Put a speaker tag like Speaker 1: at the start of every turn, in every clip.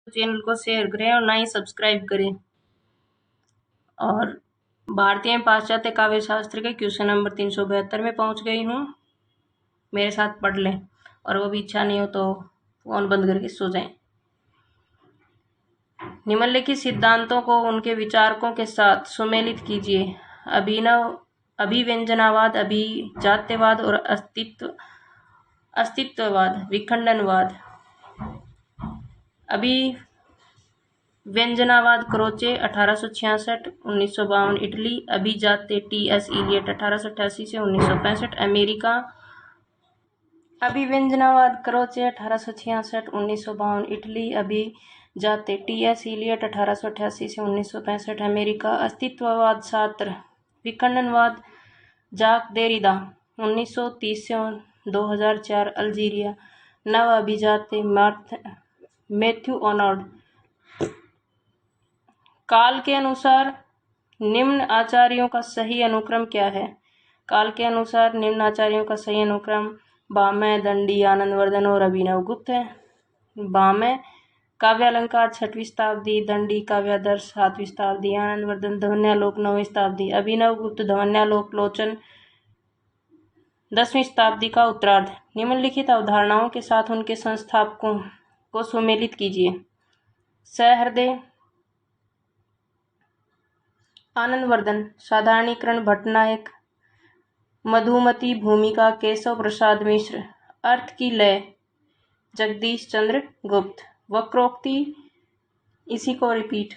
Speaker 1: Channel को share करें और ना ही सब्सक्राइब करें। और भारतीय एवं पाश्चात्य काव्य शास्त्र के क्वेश्चन नंबर 372 में पहुंच गई हूँ। मेरे साथ पढ़ लें, और वो भी इच्छा नहीं हो तो फोन बंद करके सो जाएं। निम्नलिखित सिद्धांतों को उनके विचारकों के साथ सुमेलित कीजिए। अभिव्यंजनावाद, अभिजात्यवाद और अस्तित्ववाद, विखंडनवाद। अभिव्यंजनावाद क्रोचे 1866, 1952 इटली। अभिजात्य टी.एस. इलियट 1888 से 1965 अमेरिका। अभिव्यंजनावाद क्रोचे 1866, 1952 इटली। अभिजात्य टी.एस. इलियट 1888 से 1965 अमेरिका। अस्तित्ववाद सार्त्र। विखंडनवाद जाक देरिदा 1930 से 2004 अल्जीरिया। नव अभिजात्य मैथ्यू ऑनर्ड। काल के अनुसार निम्न आचार्यों का सही अनुक्रम क्या है? काल के अनुसार निम्न आचार्यों का सही अनुक्रम भामह, दंडी, आनंदवर्धन और अभिनवगुप्त है। भामह काव्यालंकार 6वीं शताब्दी, दंडी काव्यादर्श 7वीं शताब्दी, आनंदवर्धन ध्वन्यालोक 9वीं शताब्दी, अभिनवगुप्त ध्वन्यालोक लोचन 10वीं शताब्दी का उत्तरार्ध। निम्नलिखित अवधारणाओं के साथ उनके संस्थापकों को सुमेलित कीजिए। सहृदय आनंदवर्धन। साधारणीकरण भट्टनायक। मधुमती भूमिका केशव प्रसाद मिश्र। अर्थ की लय जगदीश चंद्र गुप्त। वक्रोक्ति इसी को रिपीट।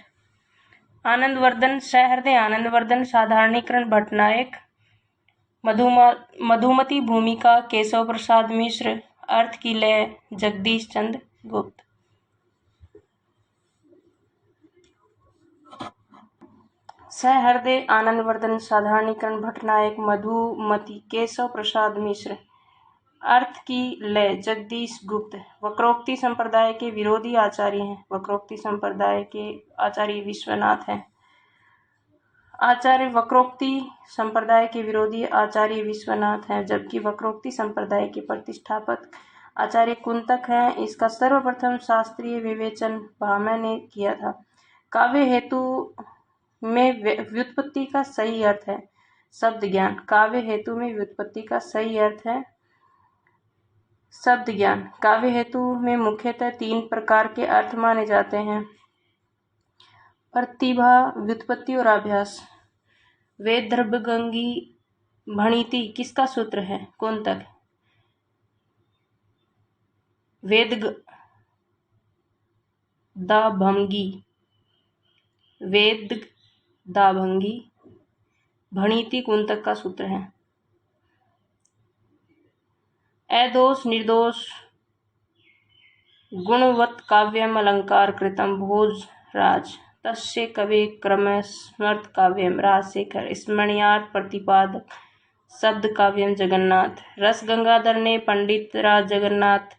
Speaker 1: आनंदवर्धन, सहृदय आनंदवर्धन, साधारणीकरण भट्टनायक, मधुमती भूमिका केशव प्रसाद मिश्र, अर्थ की लय जगदीश चंद्र गुप्त। सहृदय आनंदवर्धन, साधारणीकरण भट्टनायक, मधुमती केशव प्रसाद मिश्र, अर्थ की लय जगदीश गुप्त। वक्रोक्ति संप्रदाय के विरोधी आचार्य हैं। वक्रोक्ति संप्रदाय के आचार्य विश्वनाथ हैं। वक्रोक्ति संप्रदाय के विरोधी आचार्य विश्वनाथ हैं, जबकि वक्रोक्ति संप्रदाय के प्रतिष्ठापक आचार्य कुंतक हैं। इसका सर्वप्रथम शास्त्रीय विवेचन भामह ने किया था। काव्य हेतु में व्युत्पत्ति का सही अर्थ है शब्द ज्ञान। काव्य हेतु में व्युत्पत्ति का सही अर्थ है शब्द ज्ञान। काव्य हेतु में मुख्यतः 3 प्रकार के अर्थ माने जाते हैं: प्रतिभा, व्युत्पत्ति और अभ्यास। वेदर्भगंगी भणिति किसका सूत्र है? कुंतक। वेददाभंगी भणिति कुंतक का सूत्र है। अदोष निर्दोष गुणवत् काव्यम अलंकार कृतम भोजराज तस्य कवे क्रम स्मृत काव्यम राजशेखर स्मरणीयार्थ प्रतिपादक शब्द काव्यम जगन्नाथ। रस गंगाधर ने पंडित राज जगन्नाथ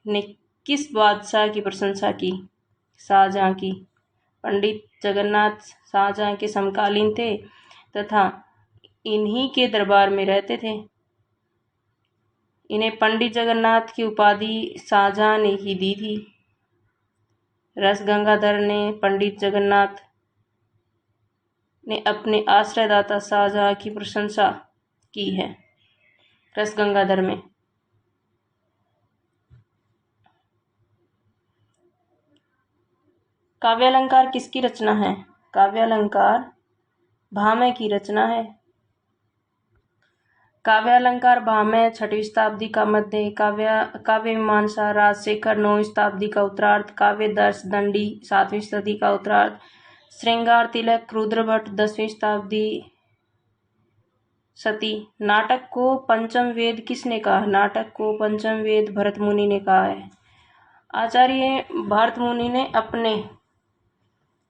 Speaker 1: ने किस बादशाह की प्रशंसा की? शाहजहां की। पंडित जगन्नाथ शाहजहां के समकालीन थे तथा इन्हीं के दरबार में रहते थे। इन्हें पंडित जगन्नाथ की उपाधि शाहजहां ने ही दी थी। रस गंगाधर ने पंडित जगन्नाथ ने अपने आश्रयदाता शाहजहां की प्रशंसा की है। रस गंगाधर में काव्यालंकार किसकी रचना है? काव्यालंकार भामह की रचना है। काव्यालंकार भामह 6वीं शताब्दी का मध्य। काव्य मीमांसा राजशेखर 9वीं शताब्दी का उत्तरार्ध। काव्य दर्श दंडी 7वीं शताब्दी का उत्तरार्ध। श्रृंगार तिलक रुद्रभट्ट 10वीं शताब्दी सती। नाटक को पंचम वेद किसने कहा? नाटक को पंचम वेद भरत मुनि ने कहा है। आचार्य भरत मुनि ने अपने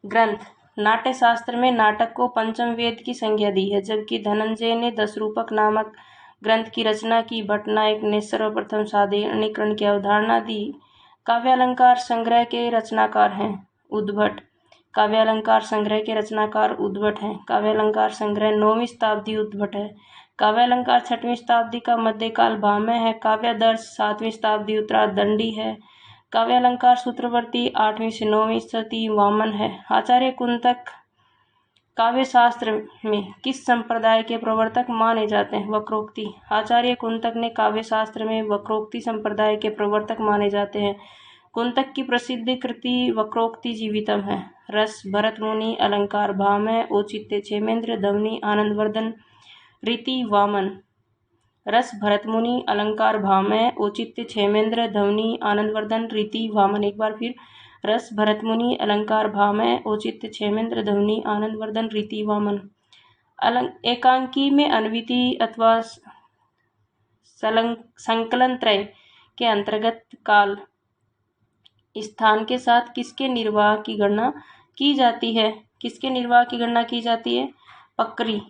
Speaker 1: ग्रंथ नाट्य शास्त्र में नाटक को पंचम वेद की संज्ञा दी है, जबकि धनंजय ने 10 रूपक नामक ग्रंथ की रचना की। भट्टनायक ने सर्वप्रथम साधारणीकरण की अवधारणा दी। काव्यालंकार संग्रह के रचनाकार हैं उद्भट। काव्यालंकार संग्रह के रचनाकार उद्भट हैं। काव्यालंकार संग्रह 9वीं शताब्दी उद्भट है। काव्यालंकार 6वीं शताब्दी का मध्यकाल भामह है। काव्यादर्श 7वीं शताब्दी उत्तरार्ध दंडी है। काव्य अलंकार सूत्रवर्ती 8वीं से 9वीं शती वामन है। आचार्य कुंतक काव्य शास्त्र में किस संप्रदाय के प्रवर्तक माने जाते हैं? वक्रोक्ति। आचार्य कुंतक ने काव्य शास्त्र में वक्रोक्ति संप्रदाय के प्रवर्तक माने जाते हैं। कुंतक की प्रसिद्ध कृति वक्रोक्ति जीवितम है। रस, भरतमुनि, अलंकार, भामह, औचित्य, क्षेमेंद्र, ध्वनि, आनंदवर्धन, रीति, वामन। रस, भरतमुनि, अलंकार, भामह, औचित्य, क्षेमेंद्र, ध्वनि, आनंदवर्धन, रीति, वामन। एक बार फिर, रस, भरतमुनि, अलंकार, भामह, औचित्य, क्षेमेंद्र, ध्वनि, आनंदवर्धन, रीति, वामन। एकांकी में अन्विति अथवा संकलन त्रय के अंतर्गत काल स्थान के साथ किसके निर्वाह की गणना की जाती है? किसके निर्वाह की गणना की जाती है? पकरी।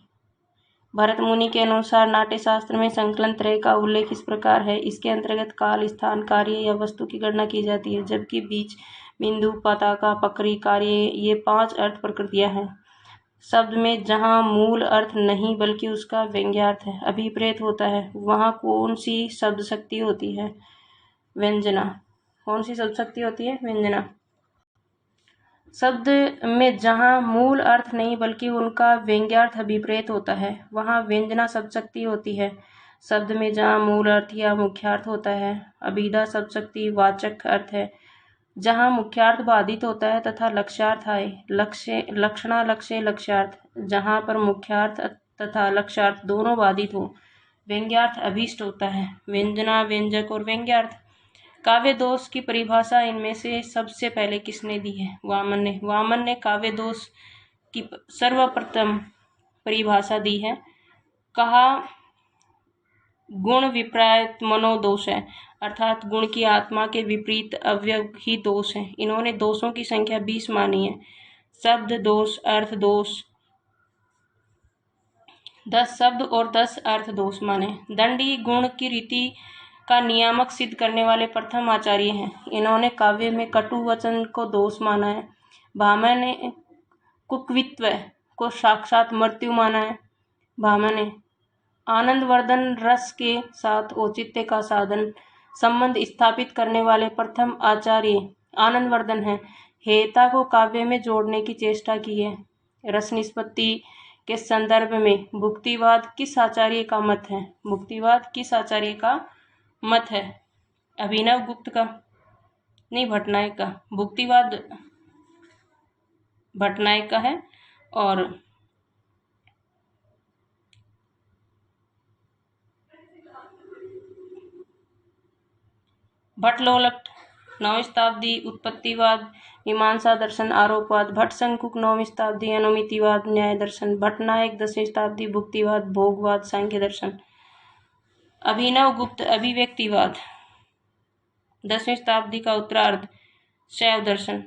Speaker 1: भरतमुनि के अनुसार नाट्य शास्त्र में संकलन त्रय का उल्लेख इस प्रकार है। इसके अंतर्गत काल, स्थान, कार्य या वस्तु की गणना की जाती है, जबकि बीज, बिंदु, पताका, पकरी, कार्य ये 5 अर्थ प्रकृतियां हैं। शब्द में जहाँ मूल अर्थ नहीं बल्कि उसका व्यंग्यार्थ है, अभिप्रेत होता है, वहाँ कौन सी शब्द शक्ति होती है? व्यंजना। कौन सी शब्द शक्ति होती है? व्यंजना। शब्द में जहाँ मूल अर्थ नहीं बल्कि उनका व्यंग्यार्थ अभिप्रेत होता है, वहाँ व्यंजना शब्द शक्ति होती है। शब्द में जहाँ मूल अर्थ या मुख्यार्थ होता है, अभिधा शब्द शक्ति वाचक अर्थ है। जहाँ मुख्यार्थ बाधित होता है तथा लक्ष्यार्थ आए, लक्षणा, लक्ष्य, लक्ष्यार्थ। जहाँ पर मुख्यार्थ तथा लक्ष्यार्थ दोनों बाधित हो, व्यंग्यार्थ अभीष्ट होता है। व्यंजना, व्यंजक और व्यंग्यार्थ। काव्य दोष की परिभाषा इनमें से सबसे पहले किसने दी है? वामन ने। वामन ने काव्य दोष की सर्वप्रथम परिभाषा दी है। कहा गुण विपरीत मनोदोष है, अर्थात गुण की आत्मा के विपरीत अवयव ही दोष है। इन्होंने दोषों की संख्या 20 मानी है। शब्द दोष, अर्थ दोष, 10 शब्द और 10 अर्थ दोष माने। दंडी गुण की रीति का नियामक सिद्ध करने वाले प्रथम आचार्य हैं। इन्होंने काव्य में कटु वचन को दोष माना है। भामह ने कुकवित्व को साक्षात मृत्यु माना है। भामह ने आनंदवर्धन रस के साथ औचित्य का साधन संबंध स्थापित करने वाले प्रथम आचार्य आनंदवर्धन हैं। हेयता को काव्य में जोड़ने की चेष्टा की है। रस निष्पत्ति के संदर्भ में भुक्तिवाद किस आचार्य का मत है? भुक्तिवाद किस आचार्य का मत है? अभिनव गुप्त का नहीं, भट्टनायक का। भुक्तिवाद भट्टनायक का है। और भट्टलोलट 9वीं शताब्दी उत्पत्तिवाद, मीमांसा दर्शन, आरोपवाद। भट्टशंकुक 9वीं शताब्दी अनुमितिवाद, न्याय दर्शन। भट्टनायक 10वीं शताब्दी भुक्तिवाद, भोगवाद, सांख्य दर्शन। अभिनव गुप्त अभिव्यक्तिवाद 10वीं शताब्दी का उत्तरार्ध, शैव दर्शन।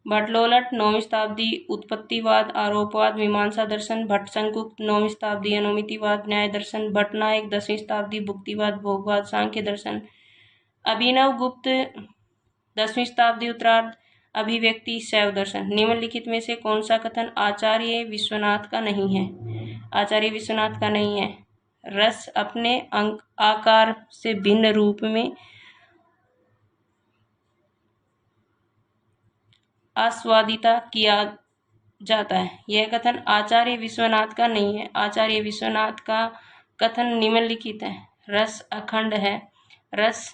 Speaker 1: भट्टलोलट 9वीं शताब्दी उत्पत्तिवाद, आरोपवाद, मीमांसा दर्शन। भट्टशंकुक 9वीं शताब्दी अनुमितिवाद, न्याय दर्शन। भट्टनायक 10वीं शताब्दी भुक्तिवाद, भोगवाद, सांख्य दर्शन। अभिनव गुप्त 10वीं शताब्दी उत्तरार्ध, अभिव्यक्ति, शैव दर्शन। निम्नलिखित में से कौन सा कथन आचार्य विश्वनाथ का नहीं है? आचार्य विश्वनाथ का नहीं है। रस अपने आकार से भिन्न रूप में आस्वादिता किया जाता है, यह कथन आचार्य विश्वनाथ का नहीं है। आचार्य विश्वनाथ का कथन निम्नलिखित है। रस अखंड है, रस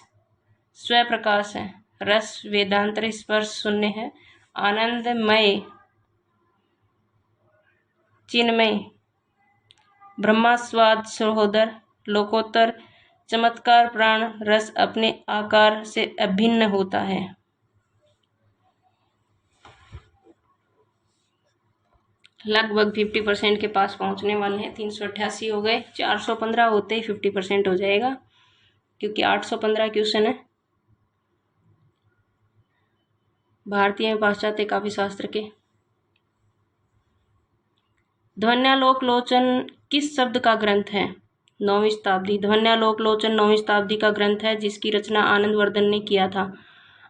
Speaker 1: स्वप्रकाश है, रस वेदांतर स्पर्श शून्य है, आनंदमय, चिन्मय, ब्रह्मास्वाद सहोदर, लोकोत्तर, चमत्कार प्राण। रस अपने आकार से अभिन्न होता है। लगभग 50% के पास पहुंचने वाले हैं। 388 हो गए, 415 होते ही 50% हो जाएगा, क्योंकि 815 क्वेश्चन है भारतीय एवं पाश्चात्य काव्य शास्त्र के। ध्वन्यालोक लोचन किस शब्द का ग्रंथ है? 9वीं शताब्दी। ध्वन्यालोक लोचन 9वीं शताब्दी का ग्रंथ है, जिसकी रचना आनंदवर्धन ने किया था।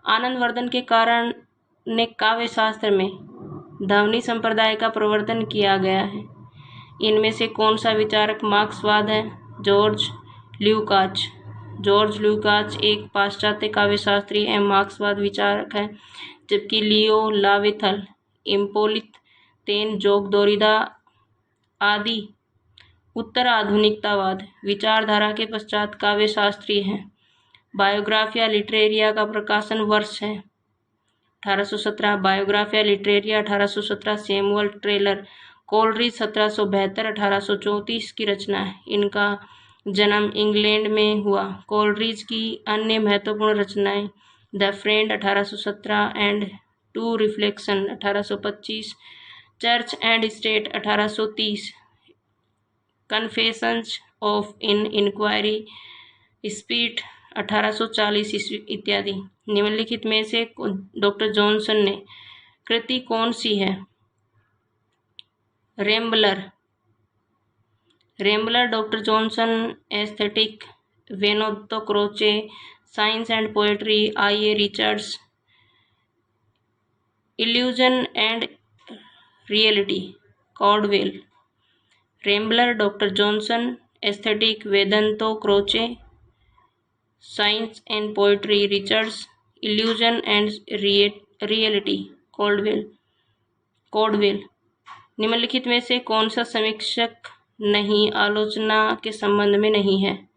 Speaker 1: आनंदवर्धन के कारण ने काव्य शास्त्र में ध्वनि संप्रदाय का प्रवर्तन किया गया है। इनमें से कौन सा विचारक मार्क्सवाद है? जॉर्ज ल्यूकाच। जॉर्ज लुकाच एक पाश्चात्य काव्यशास्त्री एवं मार्क्सवाद विचारक है, जबकि लियो लावेथल, इम्पोलित तेन, जोग दोरिदा आदि उत्तर आधुनिकतावाद विचारधारा के पश्चात काव्यशास्त्री हैं। बायोग्राफिया लिटरेरिया का प्रकाशन वर्ष है 1817। Biographia Literaria 1817 Samuel Taylor Coleridge 1772 1834 की रचना है। इनका जन्म इंग्लैंड में हुआ। कोलरिज की अन्य महत्वपूर्ण रचनाएं The Friend 1817 and to Reflection 1825, Church and State 1830, Confessions of in Inquiring Spirit 1840 ईस्वी इत्यादि। निम्नलिखित में से डॉक्टर जॉनसन ने कृति कौन सी है? रेम्बलर। डॉक्टर जॉनसन एस्थेटिक, वेनोतो Croce science and poetry, I A. Richards illusion and reality, Caudwell. Rambler, doctor Johnson aesthetic, वेदांतो Croce science and poetry, Richards illusion and reality, Caudwell. निम्नलिखित में से कौन सा समीक्षक नहीं आलोचना के संबंध में नहीं है?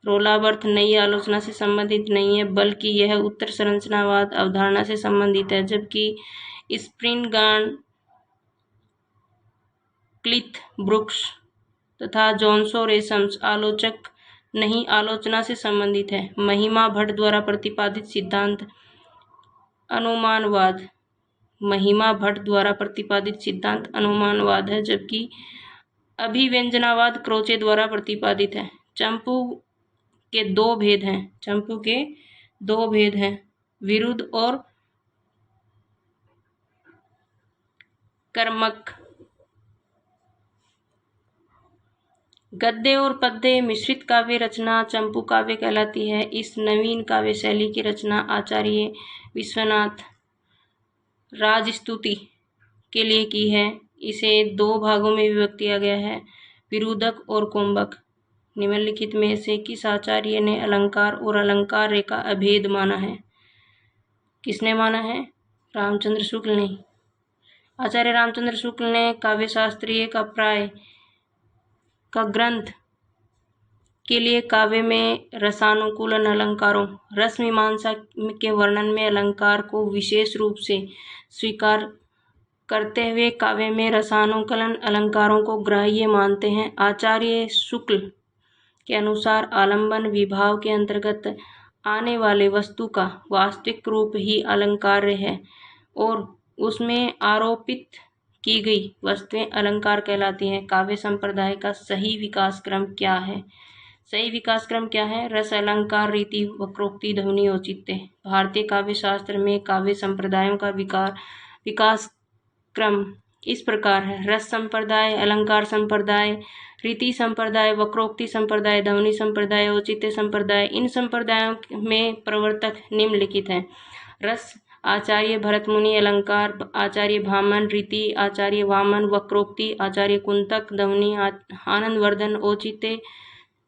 Speaker 1: रोलाबर्थ नई आलोचना से संबंधित नहीं है, बल्कि यह उत्तर संरचनावाद अवधारणा से संबंधित है, जबकि स्प्रिंगार्ड, क्लिथ ब्रुक्स तथा जॉन्सो रेशम्स आलोचक नहीं आलोचना से संबंधित है। महिमा भट्ट द्वारा प्रतिपादित सिद्धांत अनुमानवाद है, जबकि अभिव्यंजनावाद क्रोचे द्वारा प्रतिपादित है। चंपू के दो भेद हैं, विरुद्ध और कर्मक। गद्य और पद्य मिश्रित काव्य रचना चंपू काव्य कहलाती है। इस नवीन काव्य शैली की रचना आचार्य विश्वनाथ राजस्तुति के लिए की है। इसे दो भागों में विभक्त किया गया है, विरुदक और कुंभक। निम्नलिखित में से किस आचार्य ने अलंकार और अलंकार रेखा अभेद माना है? किसने माना है? रामचंद्र शुक्ल ने। आचार्य रामचंद्र शुक्ल ने काव्यशास्त्रीय का प्राय का ग्रंथ के लिए काव्य में रसानुकूलन अलंकारों, रस मीमांसा के वर्णन में अलंकार को विशेष रूप से स्वीकार करते हुए काव्य में रसानुकूलन अलंकारों को ग्राह्य मानते हैं। आचार्य शुक्ल के अनुसार आलंबन विभाव के अंतर्गत आने वाले वस्तु का वास्तविक रूप ही अलंकार्य है और उसमें आरोपित की गई वस्तुएं अलंकार कहलाती हैं। काव्य संप्रदाय का सही विकास क्रम क्या है? रस, अलंकार, रीति, वक्रोक्ति, ध्वनि, औचित्य। भारतीय काव्य शास्त्र में काव्य संप्रदायों का विकास क्रम इस प्रकार है: रस संप्रदाय, अलंकार संप्रदाय, रीति संप्रदाय, वक्रोक्ति संप्रदाय, ध्वनि संप्रदाय, औचित्य संप्रदाय। इन संप्रदायों में प्रवर्तक निम्नलिखित हैं: रस आचार्य भरत मुनि, अलंकार आचार्य भामन, रीति आचार्य वामन, वक्रोक्ति आचार्य कुंतक, ध्वनि आनंदवर्धन, औचित्य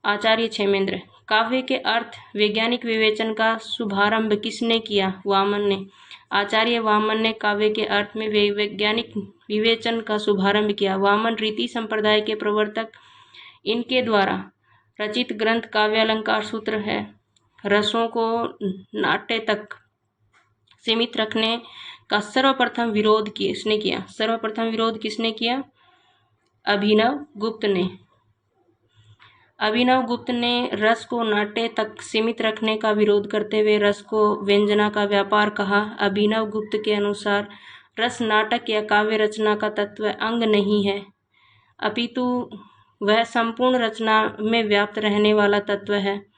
Speaker 1: आचार्य क्षेमेंद्र। काव्य के अर्थ वैज्ञानिक विवेचन का शुभारंभ किसने किया? वामन ने। आचार्य वामन ने काव्य के अर्थ में वैज्ञानिक विवेचन का शुभारंभ किया। वामन रीति संप्रदाय के प्रवर्तक। इनके द्वारा रचित ग्रंथ काव्य अलंकार सूत्र है। रसों को नाट्य तक सीमित रखने का सर्वप्रथम विरोध किसने किया? अभिनव गुप्त ने रस को नाट्य तक सीमित रखने का विरोध करते हुए रस को व्यंजना का व्यापार कहा। अभिनव गुप्त के अनुसार रस नाटक या काव्य रचना का तत्व अंग नहीं है, अपितु वह संपूर्ण रचना में व्याप्त रहने वाला तत्व है।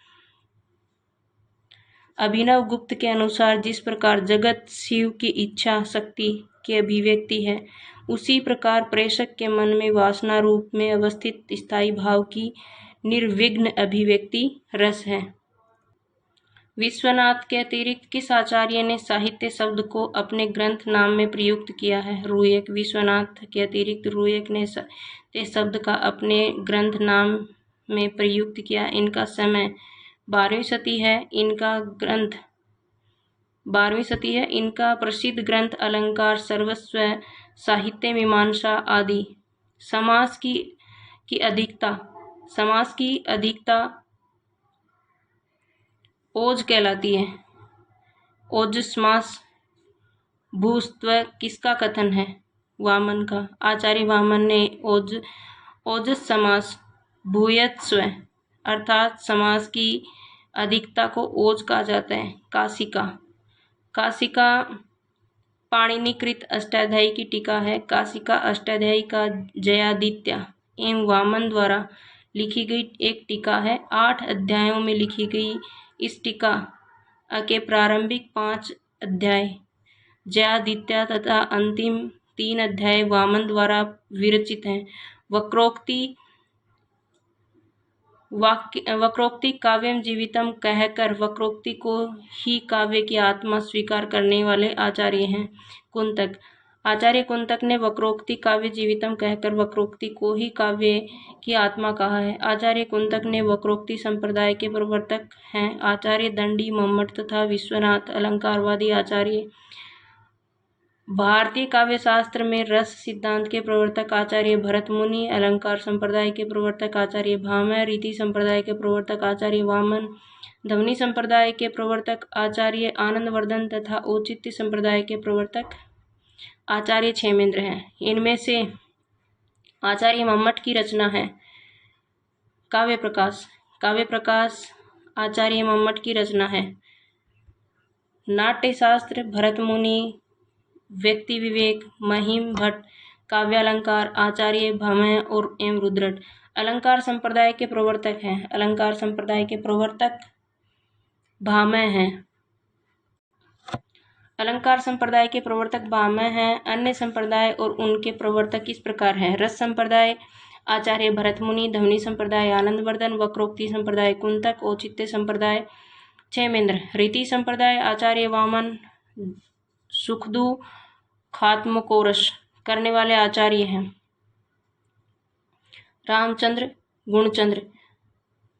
Speaker 1: अभिनव गुप्त के अनुसार जिस प्रकार जगत शिव की इच्छा शक्ति की अभिव्यक्ति है, उसी प्रकार प्रेषक के मन में वासना रूप में अवस्थित स्थायी भाव की निर्विघ्न अभिव्यक्ति रस है। विश्वनाथ के अतिरिक्त किस आचार्य ने साहित्य शब्द को अपने ग्रंथ नाम में प्रयुक्त किया है? रूयक। विश्वनाथ के अतिरिक्त रूयक ने साहित्य शब्द का अपने ग्रंथ नाम में प्रयुक्त किया। इनका समय 12वीं शती है। इनका ग्रंथ 12वीं शती है। इनका प्रसिद्ध ग्रंथ अलंकार, सर्वस्व, साहित्य मीमांसा आदि। समास की अधिकता, समास की अधिकता ओज कहलाती है। ओजस्मास। भूस्त्व किसका कथन है? वामन का। आचार्य वामन ने ओजस समास, भूयस्व अर्थात समास की अधिकता को ओज कहा जाता है। काशिका, काशिका पाणिनिकृत अष्टाध्यायी की टीका है। काशिका अष्टाध्यायी का जयादित्य एवं वामन द्वारा लिखी गई एक टीका है। 8 अध्यायों में लिखी गई इस टीका के प्रारंभिक 5 अध्याय जयादित्य तथा अंतिम 3 अध्याय वामन द्वारा विरचित हैं। वक्रोक्ति काव्यम जीवितम कहकर वक्रोक्ति को ही काव्य की आत्मा स्वीकार करने वाले आचार्य हैं कुंतक। आचार्य कुंतक ने वक्रोक्ति काव्य जीवितम कहकर वक्रोक्ति को ही काव्य की आत्मा कहा है। आचार्य कुंतक ने वक्रोक्ति संप्रदाय के प्रवर्तक हैं। आचार्य दंडी, मम्मट तथा विश्वनाथ अलंकारवादी आचार्य। भारतीय काव्य शास्त्र में रस सिद्धांत के प्रवर्तक आचार्य भरत मुनि, अलंकार संप्रदाय के प्रवर्तक आचार्य भामह, रीति संप्रदाय के प्रवर्तक आचार्य वामन, ध्वनि संप्रदाय के प्रवर्तक आचार्य आनंदवर्धन तथा औचित्य संप्रदाय के प्रवर्तक आचार्य क्षेमेंद्र हैं। इनमें से आचार्य मम्मट की रचना है काव्य प्रकाश। काव्य प्रकाश आचार्य मम्मट की रचना है। नाट्यशास्त्र भरत मुनि, व्यक्ति विवेक महिम भट्ट, काव्यालंकार आचार्य भामह और एम रुद्रट। अलंकार संप्रदाय के प्रवर्तक हैं। अलंकार संप्रदाय के प्रवर्तक भामह हैं। अलंकार संप्रदाय के प्रवर्तक भामह हैं। अन्य संप्रदाय और उनके प्रवर्तक इस प्रकार हैं। रस संप्रदाय आचार्य भरत मुनि, ध्वनि संप्रदाय आनंदवर्धन, वक्रोक्ति संप्रदाय कुंतक, औचित्य संप्रदाय क्षेमेंद्र, रीति संप्रदाय आचार्य वामन, सुखदू खात्मकोरस करने वाले आचार्य हैं रामचंद्र गुणचंद्र।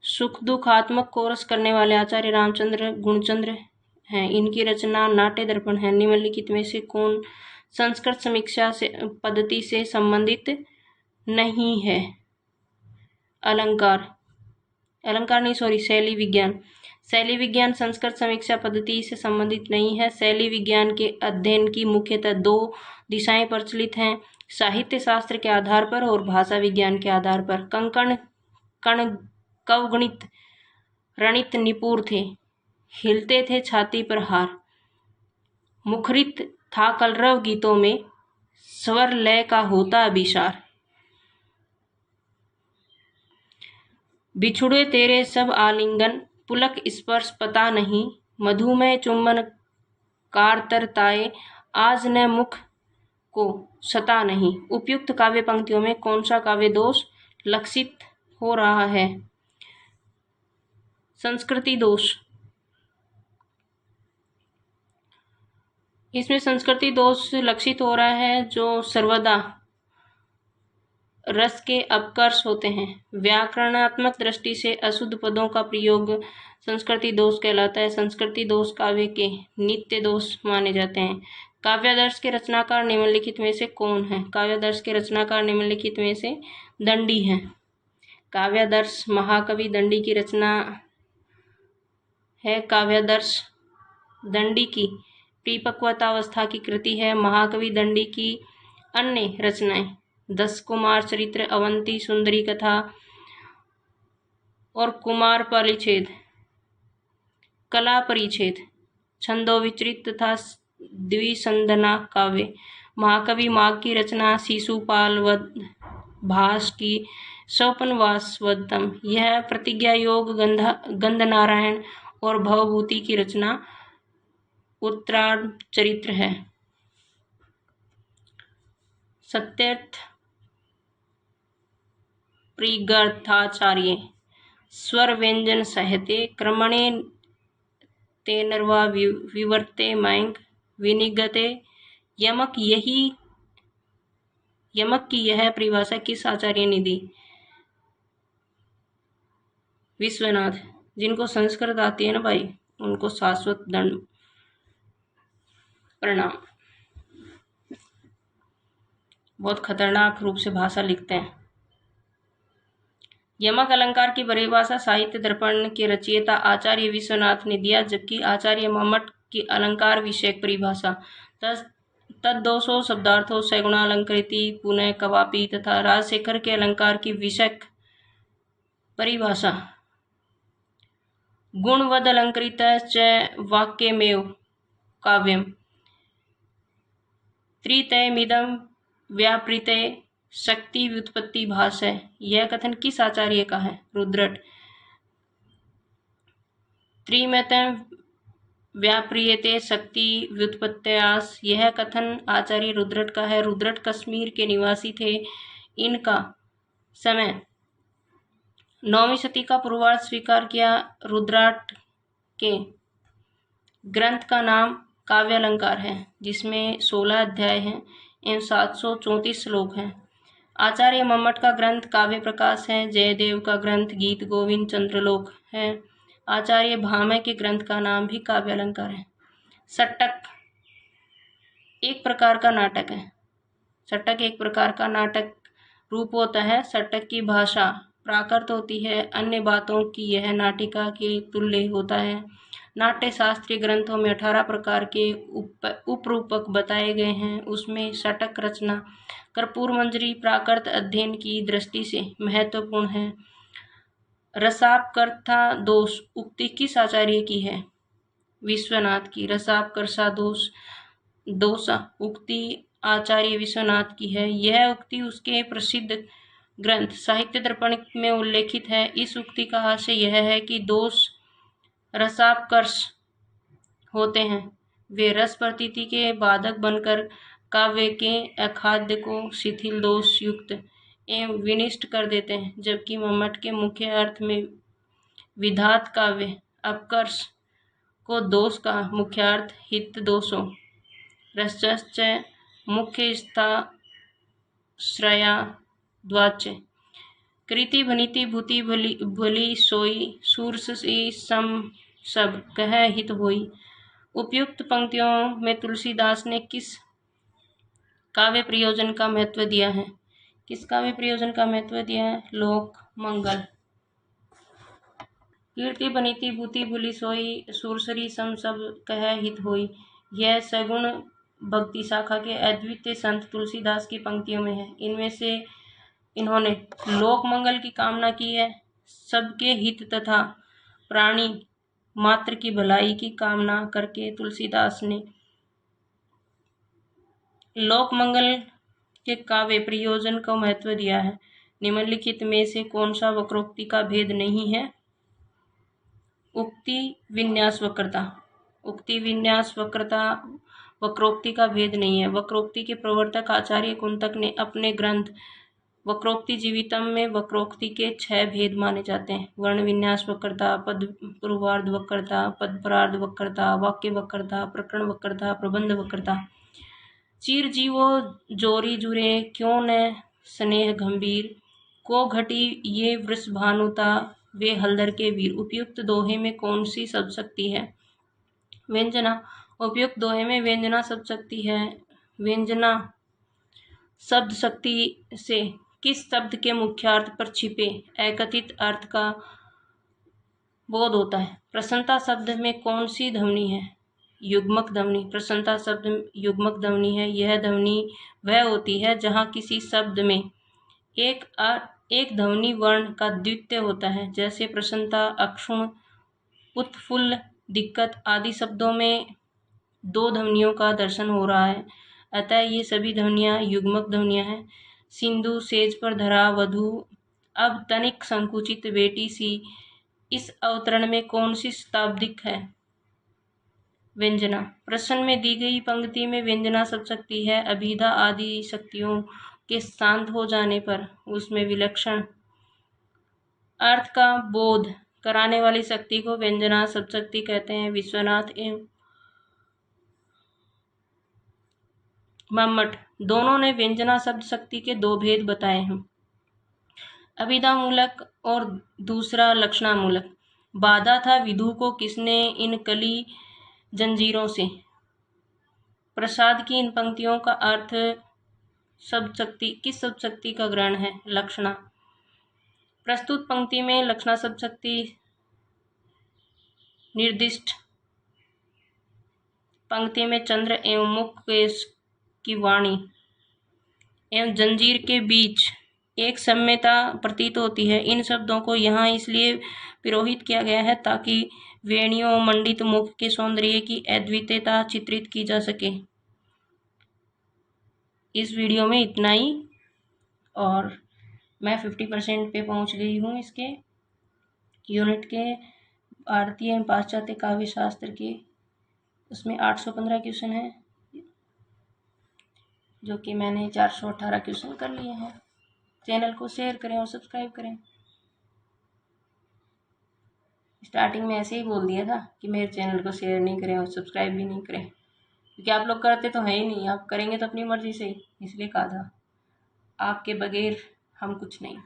Speaker 1: सुखदुखात्मक कोरस करने वाले आचार्य रामचंद्र गुणचंद्र हैं। इनकी रचना नाट्य दर्पण है। निम्नलिखित में से कौन संस्कृत समीक्षा से पद्धति से संबंधित नहीं है? शैली विज्ञान। शैली विज्ञान संस्कृत समीक्षा पद्धति से संबंधित नहीं है। शैली विज्ञान के अध्ययन की मुख्यतः 2 दिशाएं प्रचलित हैं, साहित्य शास्त्र के आधार पर और भाषा विज्ञान के आधार पर। कंकण कवगणित रणित निपुण थे, हिलते थे छाती पर हार। मुखरित था कलरव गीतों में, स्वर लय का होता अभिसार। बिछुड़े तेरे सब आलिंगन, पुलक स्पर्श पता नहीं। मधुमेह चुंबन कारतरताए, आज न मुख को सता नहीं। उपयुक्त काव्य पंक्तियों में कौन सा काव्य दोष लक्षित हो रहा है? संस्कृति दोष। इसमें संस्कृति दोष लक्षित हो रहा है जो सर्वदा रस के अपकर्ष होते हैं। व्याकरणात्मक दृष्टि से अशुद्ध पदों का प्रयोग संस्कृति दोष कहलाता है। संस्कृति दोष काव्य के नित्य दोष माने जाते हैं। काव्यादर्श के रचनाकार निम्नलिखित में से कौन है? काव्यादर्श के रचनाकार निम्नलिखित में से दंडी हैं। काव्यादर्श महाकवि दंडी की रचना है। काव्यादर्श दंडी की परिपक्वतावस्था की कृति है। महाकवि दंडी की अन्य रचनाएं 10 कुमार चरित्र, अवंती सुंदरी कथा और कुमार परिच्छेद, कला परिच्छेद, छंदो विचरित तथा द्विसंधना काव्य। महाकवि माघ की रचना शिशुपाल वध, भास की स्वपनवासवदम, यह प्रतिज्ञा योग, गंधनारायण और भवभूति की रचना उत्तरार्ध चरित्र है। सत्यर्थ प्रिगर्थाचार्य स्वर व्यंजन साहित्य क्रमणे तेनर्वा विवर्ते मयंक विनिगते। यमक की यह परिभाषा किस आचार्य ने दी? विश्वनाथ। जिनको संस्कृत आती है ना भाई, उनको शाश्वत दंड प्रणाम। बहुत खतरनाक रूप से भाषा लिखते हैं। यमक अलंकार की परिभाषा साहित्य दर्पण के रचयिता आचार्य विश्वनाथ ने दिया, जबकि आचार्य मम्मट की अलंकार विषयक परिभाषा तद्दोषो शब्दार्थों सगुणालंकृति पुनः कवापी तथा राजशेखर के अलंकार की विषयक परिभाषा गुणवद अलंकृत च वाक्यमेव काव्यम त्रितयमिदं व्यापृते शक्ति व्युत्पत्ति भाष है। यह कथन किस आचार्य का है? रुद्रट। त्रिमतम व्याप्रियते शक्ति व्युत्पत्त्यास, यह कथन आचार्य रुद्रट का है। रुद्रट कश्मीर के निवासी थे। इनका समय 9वीं सदी का पूर्वार्ध स्वीकार किया। रुद्राट के ग्रंथ का नाम काव्य अलंकार है, जिसमें 16 अध्याय हैं एवं 734 श्लोक हैं। आचार्य मम्मट का ग्रंथ काव्य प्रकाश है। जयदेव का ग्रंथ गीत गोविंद चंद्रलोक है। आचार्य भामह के ग्रंथ का नाम भी काव्य अलंकार है। सट्टक एक प्रकार का नाटक है। सट्टक एक प्रकार का नाटक रूप होता है। सट्टक की भाषा प्राकृत होती है, अन्य बातों की यह नाटिका के तुल्य होता है। नाट्य शास्त्रीय ग्रंथों में 18 प्रकार के उपरूपक बताए गए हैं। उसमें सट्टक रचना कर्पूर मंजरी प्राकृत अध्ययन की दृष्टि से महत्वपूर्ण है। रसापकर्ता दोष उक्ति किस आचार्य की है? विश्वनाथ की। रसापकर्षा दोषा उक्ति आचार्य विश्वनाथ की है। यह उक्ति उसके प्रसिद्ध ग्रंथ साहित्य दर्पण में उल्लेखित है। इस उक्ति का हास्य यह है कि दोष रसापकर्ष होते हैं। वे रस प्रतीति के बाधक बनकर काव्य के अखाद्य को शिथिल दोष युक्त एवं विनिष्ट कर देते हैं, जबकि मम्मट के मुख्य अर्थ में विधात काव्य अपकर्ष को दोष का मुख्यार्थ हित दोषो रसश्च मुख्य श्रया द्वाच्य कृति भनिति भूति भली सोई सूरसी सम सब कह हित होई। उपयुक्त पंक्तियों में तुलसीदास ने किस काव्य प्रयोजन का महत्व दिया है? किस काव्य प्रयोजन का महत्व दिया है? लोक मंगल। कीर्ति बनीति भूति भूली सोई सूरसरी सम सब कह हित होई, यह सगुण भक्ति शाखा के अद्वितीय संत तुलसीदास की पंक्तियों में है। इनमें से इन्होंने लोक मंगल की कामना की है। सबके हित तथा प्राणी मात्र की भलाई की कामना करके तुलसीदास ने लोक मंगल के काव्य प्रयोजन को महत्व दिया है। निम्नलिखित में से कौन सा वक्रोक्ति का भेद नहीं है? उक्ति विन्यास वक्रता। उक्ति विन्यास वक्रता वक्रोक्ति का भेद नहीं है। वक्रोक्ति के प्रवर्तक आचार्य कुंतक ने अपने ग्रंथ वक्रोक्ति जीवितम में वक्रोक्ति के 6 भेद माने जाते हैं। वर्ण विन्यास वक्रता, पद पूर्वार्ध वक्रता, पद परार्ध वक्रता, वाक्य वक्रता, प्रकरण वक्रता, प्रबंध वक्रता। चीर जीवो जोरी जुरे क्यों न स्नेह गंभीर को घटी ये वृष भानुता वे हलदर के वीर। उपयुक्त दोहे में कौन सी शब्द शक्ति है? व्यंजना। उपयुक्त दोहे में व्यंजना शब्द शक्ति है। व्यंजना शब्द शक्ति से किस शब्द के मुख्यार्थ पर छिपे अकथित अर्थ का बोध होता है? प्रसन्नता शब्द में कौन सी ध्वनि है? युग्मक ध्वनि। प्रसन्नता शब्द युग्मक ध्वनि है। यह ध्वनि वह होती है जहाँ किसी शब्द में एक ध्वनि वर्ण का द्वितीय होता है। जैसे प्रसन्नता, अक्षुण, उत्फुल्ल, दिक्कत आदि शब्दों में 2 ध्वनियों का दर्शन हो रहा है, अतः ये सभी ध्वनियाँ युग्मक ध्वनियाँ हैं। सिंधु सेज पर धरा वधु अब तनिक संकुचित बेटी सी, इस अवतरण में कौन सी शताब्दिक है? व्यंजना। प्रश्न में दी गई पंक्ति में व्यंजना शब्द शक्ति है। अभिधा आदि शक्तियों के शांत हो जाने पर उसमें विलक्षण अर्थ का बोध कराने वाली शक्ति को व्यंजना शब्द शक्ति कहते हैं। विश्वनाथ एवं मम्मट दोनों ने व्यंजना शब्द शक्ति के 2 भेद बताए हैं। अभिधामूलक और दूसरा लक्षणामूलक। बाधा था विधु को किसने इन कली जंजीरों से। प्रसाद की इन पंक्तियों का अर्थ शब्द शक्ति, किस शब्द शक्ति का ग्रहण है? लक्षणा। प्रस्तुत पंक्ति में लक्षणा शब्द शक्ति निर्दिष्ट पंक्ति में चंद्र एवं मुकेश की वाणी एवं जंजीर के बीच एक साम्यता प्रतीत होती है। इन शब्दों को यहाँ इसलिए पिरोहित किया गया है ताकि वेणियों मंडित मुख के सौंदर्य की अद्वितीयता चित्रित की जा सके। इस वीडियो में इतना ही, और मैं 50% पे पहुँच गई हूँ इसके यूनिट के भारतीय एवं पाश्चात्य काव्य शास्त्र के। उसमें 815 क्वेश्चन है, जो कि मैंने 418 क्वेश्चन कर लिए हैं। चैनल को शेयर करें और सब्सक्राइब करें। स्टार्टिंग में ऐसे ही बोल दिया था कि मेरे चैनल को शेयर नहीं करें और सब्सक्राइब भी नहीं करें, क्योंकि आप लोग करते तो है ही नहीं। आप करेंगे तो अपनी मर्जी से, इसलिए कहा था। आपके बगैर हम कुछ नहीं।